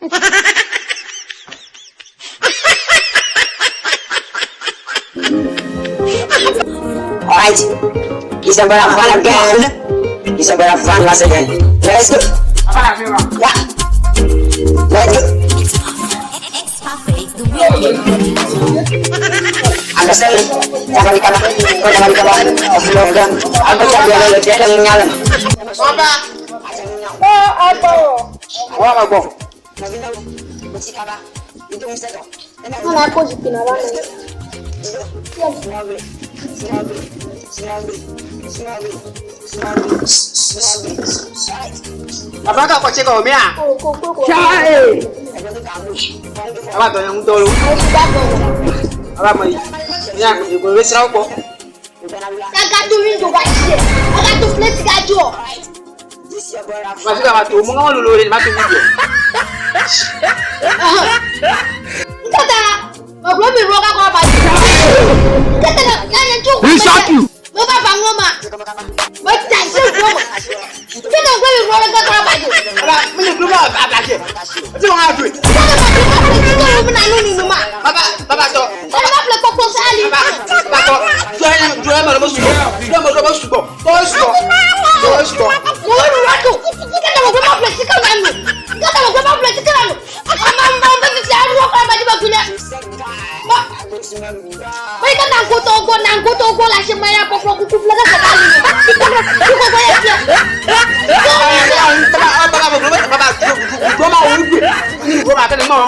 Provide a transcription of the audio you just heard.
Alright, he's a better fan again. He's a better fan once again. Let's go. Yeah. Let's go. Agak sekali, jangan dikata, jangan dikata, slogan. Aku tak boleh dia kan nyala. Apa? Apa bang? Mana aku jikin apa nih? Apa kau cek kau mia? Kok. Apa tu yang dulu? Apa mai? Yang gue wes rau kok. Agatu window bashi. Agatu plate gajo. Masuk apa tu? Mau ngomong lulurin mati video. Kata, belum beroka kau apa? Kata nanya cukup. He shot you. Bapak bangun mak. Baca sih belum. Kata gue beroka kau apa? Apa? Menyuk dulu apa lagi? Itu orang duit. Kata bapak kita menanu ni rumah. Bapak tu. Kata bapak pokok sekali. Bapak tu. Jual mana masuk? Jual mana masuk? Bos. Ngomong waktu. Kata bapak sekarang. Kata bapak sekarang. Mama betul aku akan bagi bagunya. Baik kan nangku togo lah semaya pokok kuku belakang sekali. Cukup banyak dia. Bapak, gua mau ubi. Ini gua makan mau.